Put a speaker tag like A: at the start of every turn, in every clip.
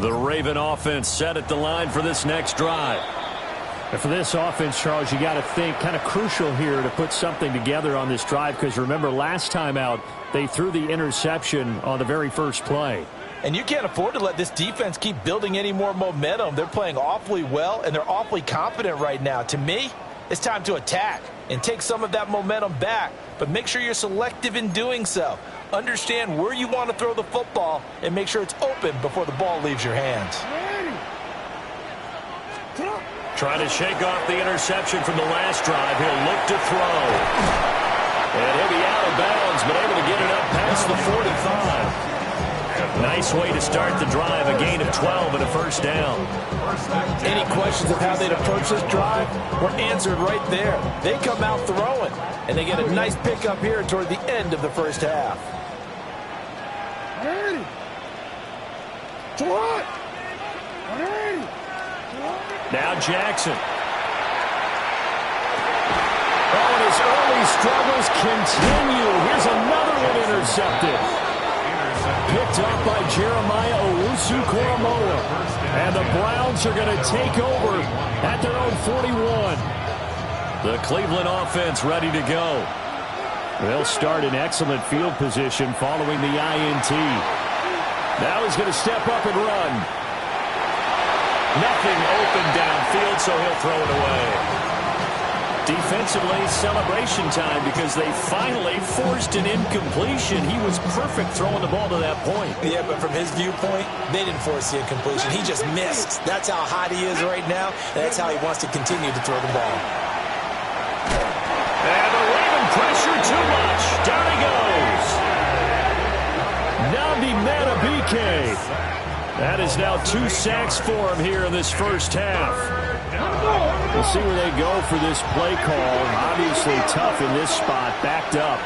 A: The Raven offense set at the line for this next drive.
B: And for this offense, Charles, you got to think kind of crucial here to put something together on this drive, because remember last time out they threw the interception on the very first play.
C: And you can't afford to let this defense keep building any more momentum. They're playing awfully well, and they're awfully confident right now. To me, it's time to attack and take some of that momentum back, but make sure you're selective in doing so. Understand where you want to throw the football and make sure it's open before the ball leaves your hands.
A: Trying to shake off the interception from the last drive. He'll look to throw. And he'll be out of bounds, but able to get it up past the 45. Nice way to start the drive. A gain of 12 and a first down.
C: Any questions of how they'd approach this drive were answered right there. They come out throwing, and they get a nice pickup here toward the end of the first half.
A: Now Jackson.
B: Oh, and his early struggles continue. Here's another one intercepted. Picked up by Jeremiah Owusu-Koramoah. And the Browns are going to take over at their own 41.
A: The Cleveland offense ready to go.
B: They'll start in excellent field position following the INT. Now he's going to step up and run.
A: Nothing open downfield, so he'll throw it away. Defensively, celebration time because they finally forced an incompletion. He was perfect throwing the ball to that point.
C: Yeah, but from his viewpoint, they didn't force the incompletion. He just missed. That's how hot he is right now, and that's how he wants to continue to throw the ball.
A: And the Raven pressure too much. Down he goes.
B: Nnamdi Madubuike. That is now 2 sacks for him here in this first half. We'll see where they go for this play call. Obviously tough in this spot, backed up.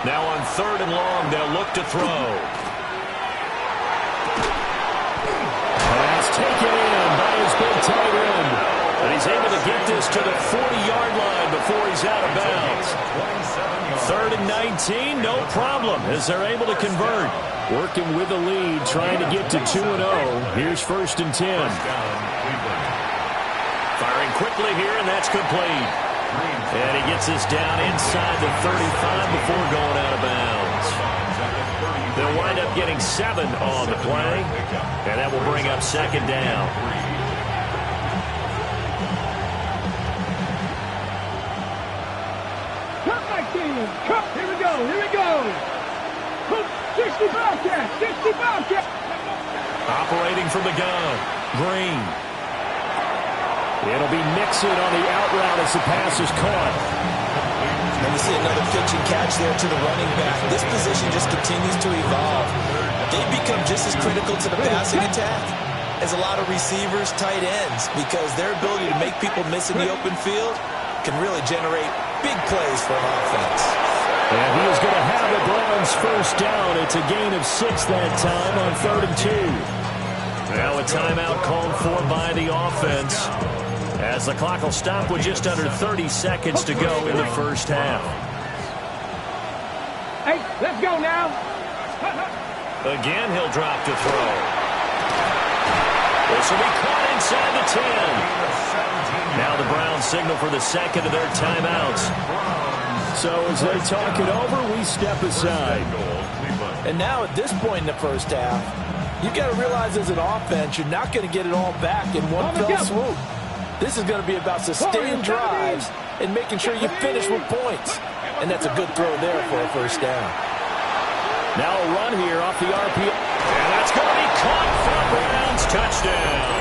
A: Now on 3rd and long, they'll look to throw.
B: That's taken in by his big tight end.
A: And he's able to get this to the 40-yard line before he's out of bounds. 3rd and 19, no problem, as they're able to convert.
B: Working with the lead, trying to get to 2-0. Here's 1st and 10.
A: Firing quickly here, and that's complete. And he gets this down inside the 35 before going out of bounds. They'll wind up getting 7 on the play, and that will bring up 2nd down.
D: Here we go, here we go. 60 Bobcat, 60 Bobcat.
A: Operating from the gun, Green.
B: It'll be Mixon on the out route as the pass is caught.
C: And we see another pitch and catch there to the running back. This position just continues to evolve. They become just as critical to the passing attack as a lot of receivers, tight ends, because their ability to make people miss in the open field can really generate big plays for an offense.
B: And he is going to have the Browns first down. It's a gain of 6 that time on 3rd and 2.
A: Now a timeout called for by the offense, as the clock will stop with just under 30 seconds to go in the first half.
D: Hey, let's go now.
A: Again, he'll drop to throw. This will be caught inside the 10. Now the Browns signal for the second of their timeouts.
B: So as they talk it over, we step aside.
C: And now at this point in the first half, you've got to realize as an offense, you're not going to get it all back in one fell swoop. This is going to be about sustained drives and making sure you finish with points. And that's a good throw there for a first down.
B: Now a run here off the RPO.
A: And that's going to be caught for the Browns. Touchdown.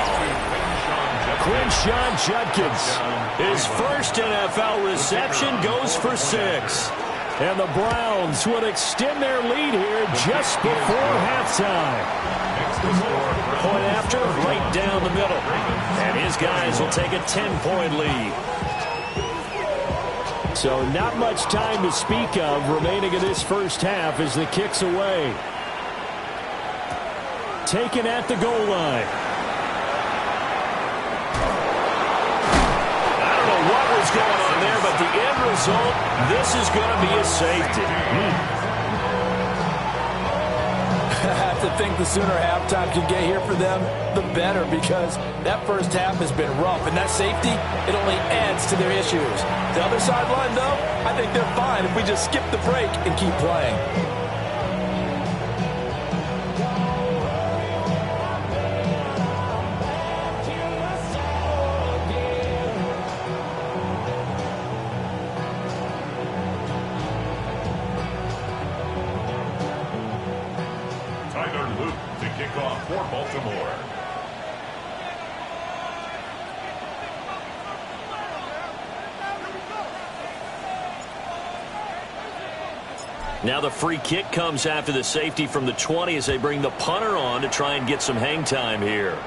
B: Quinshon Judkins.
A: His first NFL reception goes for 6.
B: And the Browns would extend their lead here just before halftime.
A: Point after, right down the middle. And his guys will take a 10-point lead.
B: So not much time to speak of remaining in this first half as the kick's away. Taken at the goal line.
A: What's going on there, but the end result, this is going to be a safety.
C: I have to think the sooner halftime can get here for them, the better, because that first half has been rough, and that safety, it only adds to their issues. The other sideline, though, I think they're fine if we just skip the break and keep playing.
B: For Baltimore.
A: Now the free kick comes after the safety from the 20 as they bring the punter on to try and get some hang time here.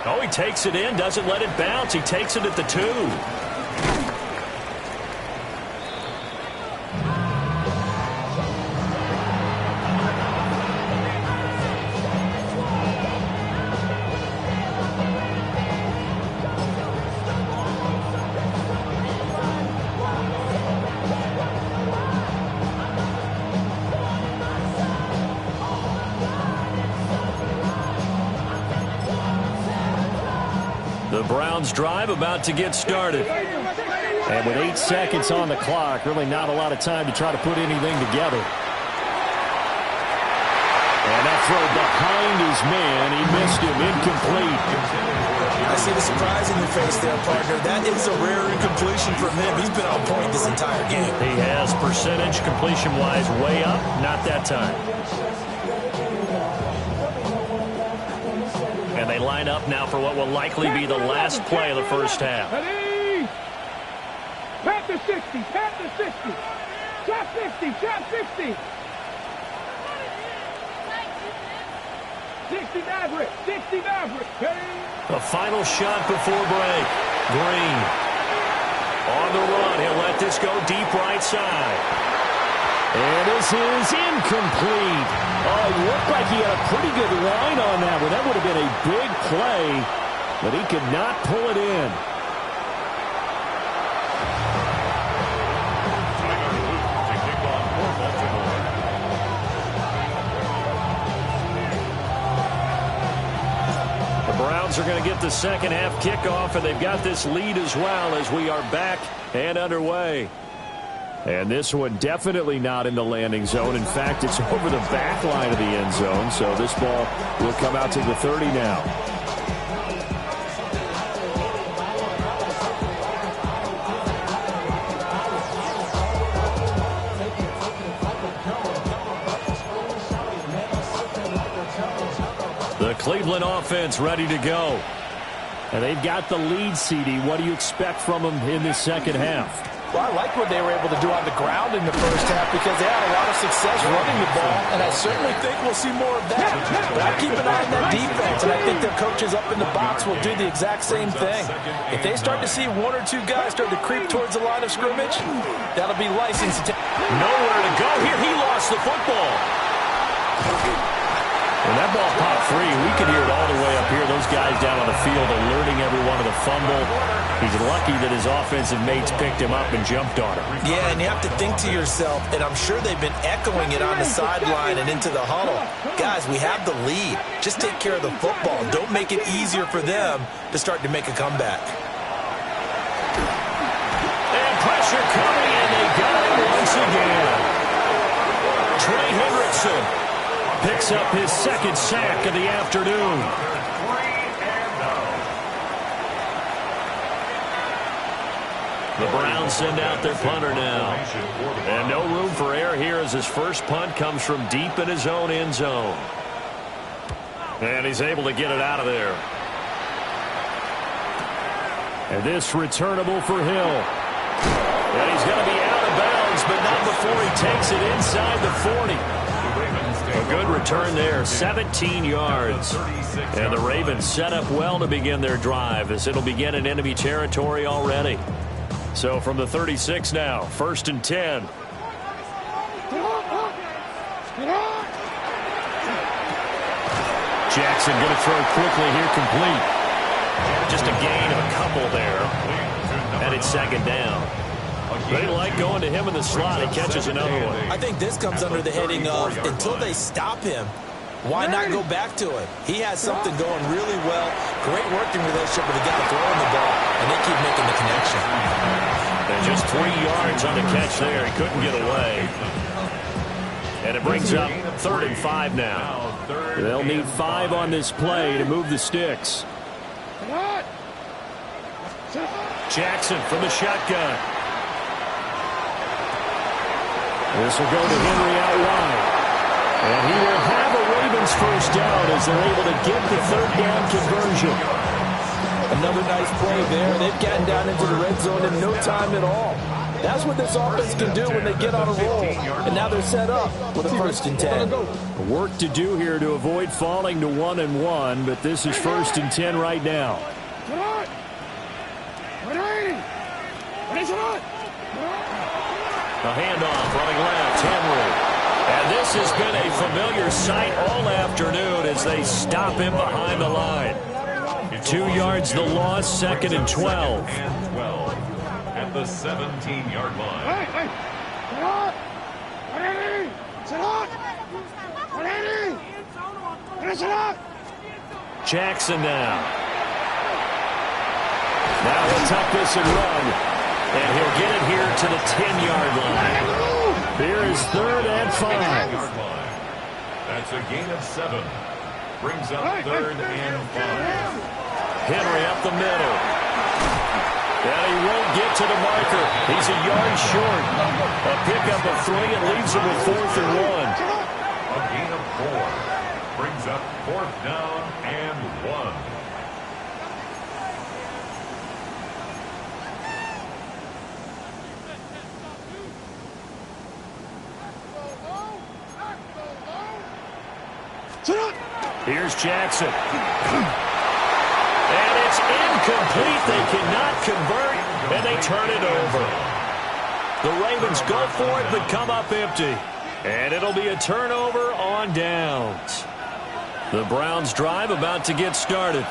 A: Oh, he takes it in, doesn't let it bounce. He takes it at the 2. The Browns drive about to get started.
B: And with 8 seconds on the clock, really not a lot of time to try to put anything together. And that throw behind his man, he missed him, incomplete.
C: I see the surprise in your face there, partner. That is a rare incompletion from him. He's been on point this entire game.
A: He has percentage completion-wise way up, not that time. And they line up now for what will likely be the last play of the first half.
D: Ready? Pat the 60, pat the 60. Shot 60, shot 60. 60 Maverick, 60 Maverick. Ready?
A: The final shot before break. Green. On the run, he'll let this go deep right side.
B: And this is incomplete. Oh, it looked like he had a pretty good line on that one. That would have been a big play, but he could not pull it in.
A: The Browns are going to get the second half kickoff, and they've got this lead as well as we are back and underway.
B: And this one definitely not in the landing zone. In fact, it's over the back line of the end zone. So this ball will come out to the 30 now.
A: The Cleveland offense ready to go.
B: And they've got the lead, CD. What do you expect from them in this second half?
C: Well, I like what they were able to do on the ground in the first half because they had a lot of success running the ball, and I certainly think we'll see more of that. But I keep an eye on that defense, and I think their coaches up in the box will do the exact same thing. If they start to see one or two guys start to creep towards the line of scrimmage, that'll be license to
A: nowhere to go here. He lost the football. When that ball popped free, we could hear it all the way up here. Those guys down on the field alerting everyone of the fumble. He's lucky that his offensive mates picked him up and jumped on him.
C: Yeah, and you have to think to yourself, and I'm sure they've been echoing it on the sideline and into the huddle. Guys, we have the lead. Just take care of the football. Don't make it easier for them to start to make a comeback.
A: And pressure coming, and they got it once again. Trey Hendrickson picks up his second sack of the afternoon. The Browns send out their punter now. And no room for error here as his first punt comes from deep in his own end zone. And he's able to get it out of there.
B: And this returnable for Hill.
A: And he's going to be out of bounds, but not before he takes it inside the 40. A good return there, 17 yards. And the Ravens set up well to begin their drive as it'll begin in enemy territory already. So from the 36 now, 1st and 10. Jackson going to throw quickly here, complete. Just a gain of a couple there. And it's second down. They like going to him in the slot. He catches another one.
C: I think this comes under the heading of until they stop him, why not go back to it? He has something going really well. Great working relationship with the guy throwing the ball, and they keep making the connection.
A: And just 3 yards on the catch there. He couldn't get away. And it brings up 3rd and 5 now.
B: They'll need 5 on this play to move the sticks.
A: Jackson from the shotgun.
B: This will go to Henry out wide. And he will have a Ravens first down as they're able to get the 3rd down conversion.
C: Another nice play there. They've gotten down into the red zone in no time at all. That's what this offense can do when they get on a roll. And now they're set up with a 1st and 10.
B: Work to do here to avoid falling to 1-1, but this is 1st and 10 right now.
A: A handoff running left, Henry. And this has been a familiar sight all afternoon as they stop him behind the line. 2 yards the loss, 2nd and 12.
E: At the 17-yard line.
A: Jackson now. Now he'll tuck this and run. And he'll get it here to the 10-yard line.
B: Here is 3rd and 5.
E: That's a gain of 7. Brings up 3rd and 5.
A: Henry up the middle. And he won't get to the marker. He's a yard short. A pickup of 3 and leaves him with 4th and 1.
E: A gain of 4. Brings up 4th down and 1.
A: Here's Jackson. And it's incomplete. They cannot convert, and they turn it over. The Ravens go for it, but come up empty. And it'll be a turnover on downs. The Browns drive about to get started.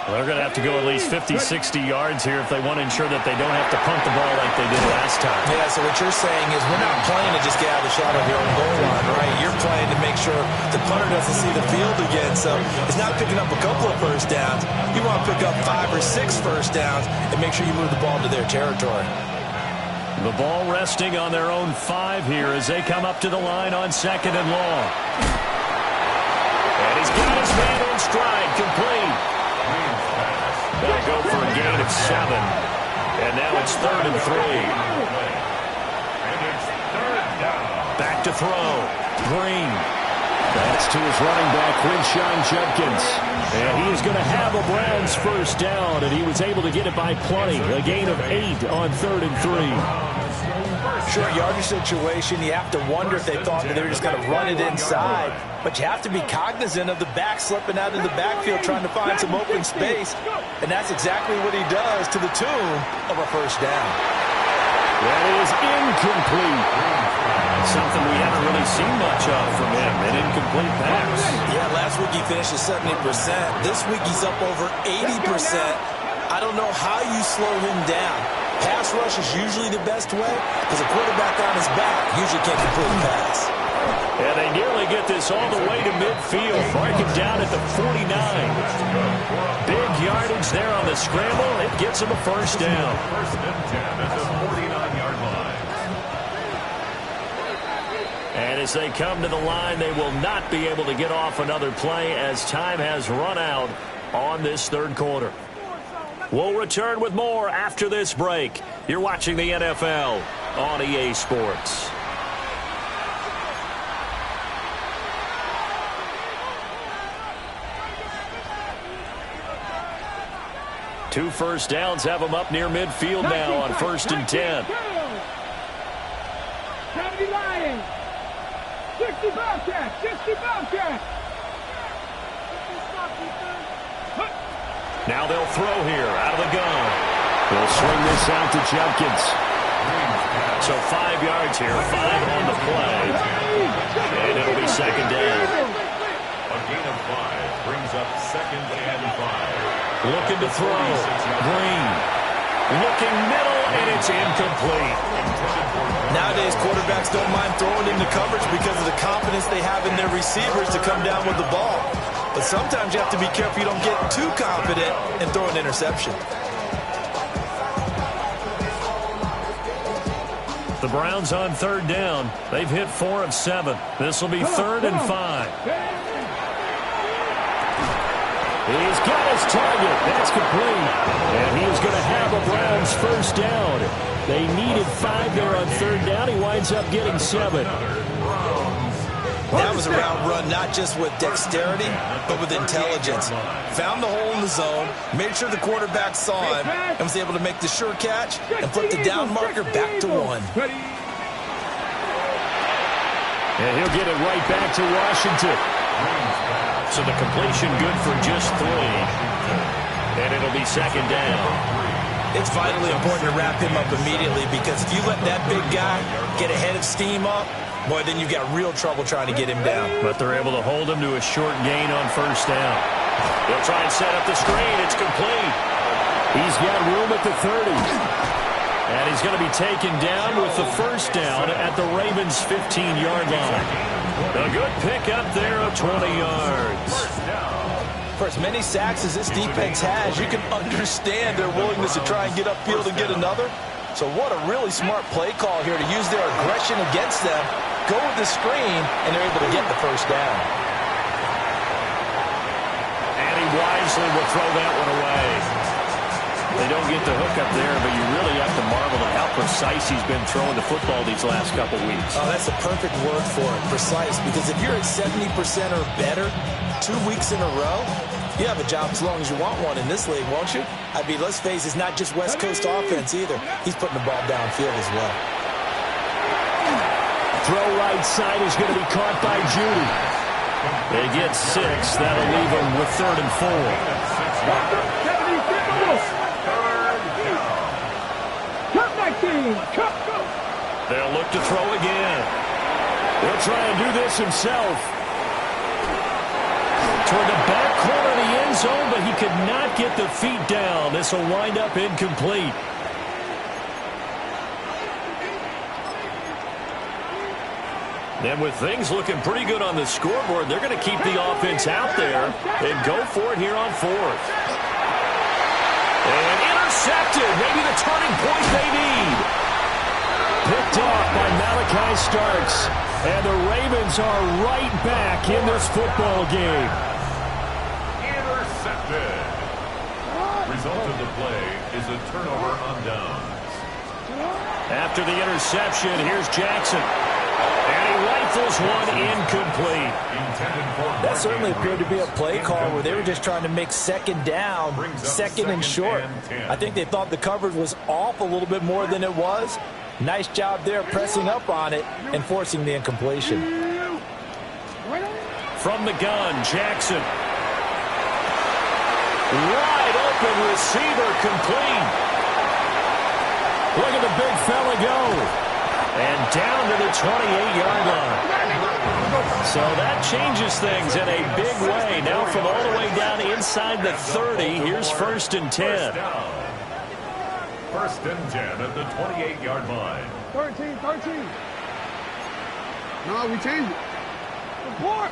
A: Well, they're going to have to go at least 50, 60 yards here if they want to ensure that they don't have to punt the ball like they did last time.
C: Yeah, so what you're saying is we're not playing to just get out of the shadow of your own goal line, right? You're playing to make sure the punter doesn't see the field again. So it's not picking up a couple of first downs. You want to pick up 5 or 6 first downs and make sure you move the ball into their territory.
A: The ball resting on their own 5 here as they come up to the line on 2nd and long. And he's got his man in stride, complete. They'll go for a gain of 7. And now it's 3rd and 3. Back to throw. Green.
B: That's to his running back, Quinshon Judkins. And he is going to have a Browns first down, and he was able to get it by plenty. A gain of 8 on 3rd and 3.
C: Short yardage situation, you have to wonder if they thought that they were just going to run it inside. But you have to be cognizant of the back slipping out in the backfield trying to find some open space. And that's exactly what he does to the tune of a first down.
B: That is incomplete.
A: Something we haven't really seen much of from him, an incomplete pass.
C: Yeah, last week he finished at 70%. This week he's up over 80%. I don't know how you slow him down. Pass rush is usually the best way because a quarterback on his back usually can't complete a pass.
A: And they nearly get this all the way to midfield. Mark it down at the 49. Big yardage there on the scramble. It gets them a first down.
E: 1st and 10 at the 49-yard line.
A: And as they come to the line, they will not be able to get off another play as time has run out on this 3rd quarter. We'll return with more after this break. You're watching the NFL on EA Sports. Two first downs have them up near midfield now on 1st and 10.
D: 70 Lions. 60 Bobcats. 60 Bobcats.
A: Now they'll throw here out of the gun.
B: They'll swing this out to Judkins.
A: So 5 yards here, 5 on the play. And it'll be 2nd down.
E: A gain of 5 brings up 2nd and 5.
A: Looking to throw. Green. Looking middle, and it's incomplete.
C: Nowadays, quarterbacks don't mind throwing into coverage because of the confidence they have in their receivers to come down with the ball. But sometimes you have to be careful you don't get too confident and throw an interception.
A: The Browns on third down. They've hit 4 of 7. This will be 3rd and 5.
B: He's got his target. That's complete. And he is going to have a Browns first down. They needed 5 there on third down. He winds up getting 7.
C: That was a route run not just with dexterity, but with intelligence. Found the hole in the zone, made sure the quarterback saw him, and was able to make the sure catch and flip the down marker back to 1.
B: And he'll get it right back to Washington.
A: So the completion good for just 3. And it'll be 2nd down.
C: It's vitally important to wrap him up immediately because if you let that big guy get a head of steam up, boy, then you've got real trouble trying to get him down.
A: But they're able to hold him to a short gain on first down. They'll try and set up the screen. It's complete.
B: He's got room at the 30. And he's going to be taken down with the first down at the Ravens' 15-yard line.
A: A good pickup there of 20 yards.
C: For as many sacks as this defense has, you can understand their willingness to try and get upfield and get another. So what a really smart play call here to use their aggression against them, go with the screen, and they're able to get the first down.
A: And he wisely will throw that one away. They don't get the hook up there, but you really have to marvel at how precise he's been throwing the football these last couple weeks.
C: Oh, that's the perfect word for it, precise, because if you're at 70% or better 2 weeks in a row, you have a job as long as you want one in this league, won't you? I mean, let's face it, it's not just West Coast offense either. He's putting the ball downfield as well.
B: Throw right side is going to be caught by Judy.
A: They get 6. That'll leave them with 3rd and 4. They'll look to throw again.
B: He'll try and do this himself. Toward the back corner of the end zone, but he could not get the feet down. This will wind up incomplete.
A: Then with things looking pretty good on the scoreboard, they're going to keep the offense out there and go for it here on 4th. And intercepted. Maybe the turning point they need.
B: Picked off by Malachi Starks. And the Ravens are right back in this football game.
E: Intercepted. Result of the play is a turnover on downs.
A: After the interception, here's Jackson. And he rifles one incomplete.
C: That certainly appeared to be a play call where they were just trying to make 2nd down, 2nd and short. I think they thought the coverage was off a little bit more than it was. Nice job there pressing up on it and forcing the incompletion.
A: From the gun, Jackson. Wide open receiver, complete.
B: Look at the big fella go.
A: And down to the 28-yard line. So that changes things in a big way. Now from all the way down inside the 30, here's 1st and 10.
E: 1st and 10 at the 28-yard line.
D: 13. No, we changed it. Report.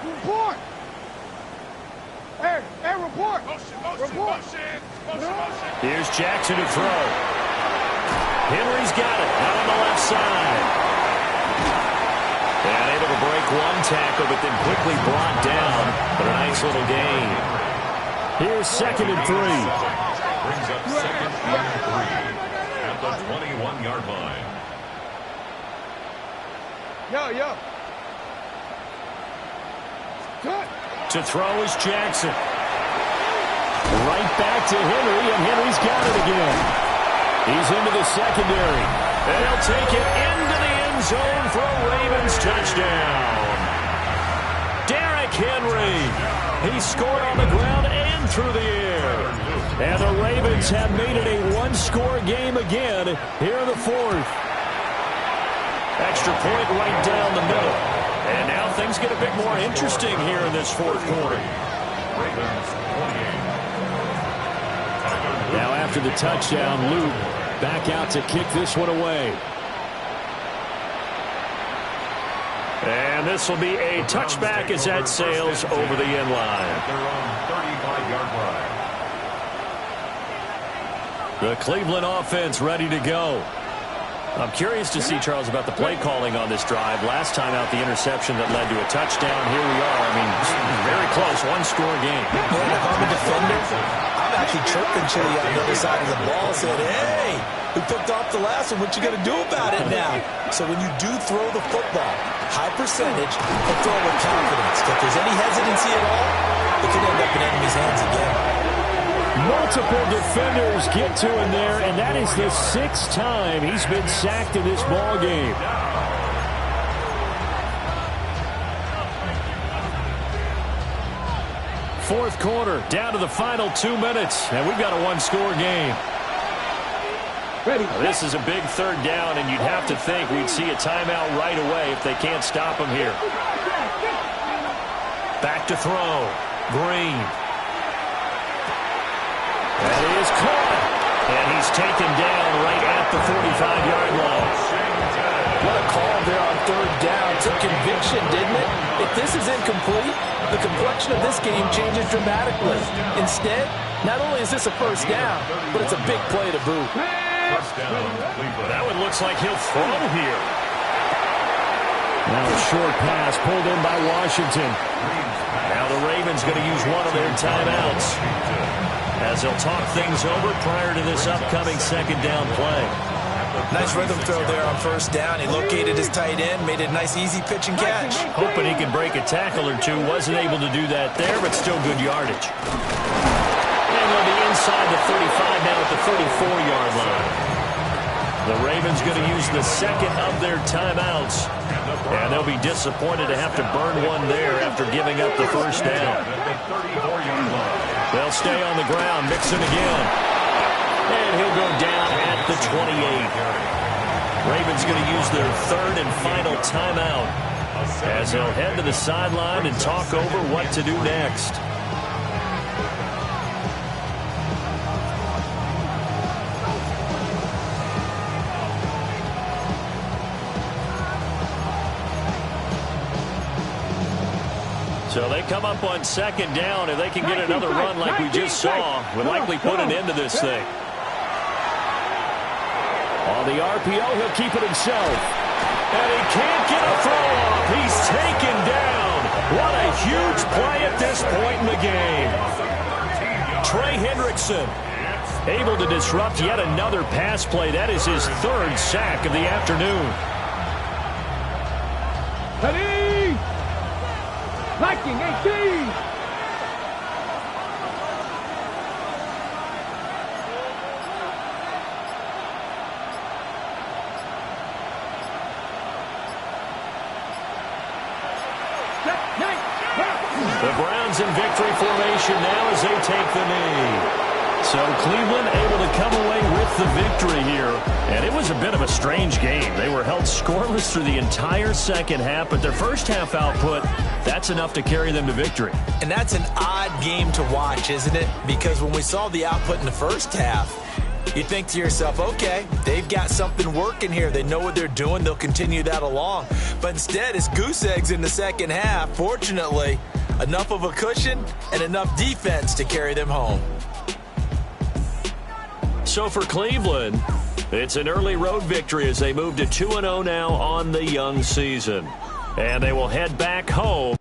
D: Hey, report. Report.
A: Here's Jackson to throw. Henry's got it out on the left side. And able to break one tackle, but then quickly brought down. But a nice little gain.
B: Here's 2nd and 3.
E: Brings up 2nd and 3 at the 21-yard line.
D: Yo. Good.
A: To throw is Jackson.
B: Right back to Henry, and Henry's got it again. He's into the secondary.
A: And he'll take it into the end zone for a Ravens touchdown. Derrick Henry. He scored on the ground and through the air.
B: And the Ravens have made it a one-score game again here in the 4th.
A: Extra point right down the middle. And now things get a bit more interesting here in this 4th quarter.
E: Ravens 28.
B: Now after the touchdown, Luke back out to kick this one away.
A: And this will be a touchback as that sails over the end line.
E: Their own 35-yard line.
A: The Cleveland offense ready to go. I'm curious to see, Charles, about the play calling on this drive. Last time out, the interception that led to a touchdown. Here we are. I mean, very close, one-score game.
C: Man, if I'm a defender, I'm actually chirping Chili on the other side of the ball, saying, hey, we picked off the last one. What you going to do about it now? So when you do throw the football, high percentage, but throw with confidence. If there's any hesitancy at all, it could end up in enemy's hands again.
B: Multiple defenders get to him there, and that is the 6th time he's been sacked in this ball game. Fourth quarter, down to the final 2 minutes, and we've got a one-score game.
D: Ready.
A: This is a big third down, and you'd have to think we'd see a timeout right away if they can't stop him here. Back to throw. Green. That is caught. And he's taken down right at the 45-yard line.
C: What a call there on third down. Took conviction, didn't it? If this is incomplete, the complexion of this game changes dramatically. Instead, not only is this a first down, but it's a big play to boot.
E: First down, Cleveland.
A: That one looks like he'll throw here.
B: Now a short pass pulled in by Washington.
A: Now the Ravens going to use one of their timeouts as they'll talk things over prior to this upcoming second down play.
C: Nice rhythm throw there on first down. He located his tight end, made it a nice easy pitch and catch.
A: Hoping he can break a tackle or two. Wasn't able to do that there, but still good yardage. And they'll be inside the 35 now at the 34-yard line. The Ravens going to use the second of their timeouts. And they'll be disappointed to have to burn one there after giving up the first down. They'll stay on the ground, Mixon again. And he'll go down at the 28. Ravens going to use their third and final timeout as they'll head to the sideline and talk over what to do next. So they come up on second down. If they can get another run like we just saw, would likely put an end to this thing.
B: On the RPO, he'll keep it himself.
A: And he can't get a throw off. He's taken down. What a huge play at this point in the game. Trey Hendrickson able to disrupt yet another pass play. That is his third sack of the afternoon.
D: Ready. Viking 18.
A: The Browns in victory formation now as they take the knee. So Cleveland able to come away with the victory here. And it was a bit of a strange game. They were held scoreless through the entire second half, but their first half output, that's enough to carry them to victory.
C: And that's an odd game to watch, isn't it? Because when we saw the output in the first half, you think to yourself, okay, they've got something working here. They know what they're doing. They'll continue that along. But instead, it's goose eggs in the second half. Fortunately, enough of a cushion and enough defense to carry them home.
A: So for Cleveland, it's an early road victory as they move to 2-0 now on the young season. And they will head back home.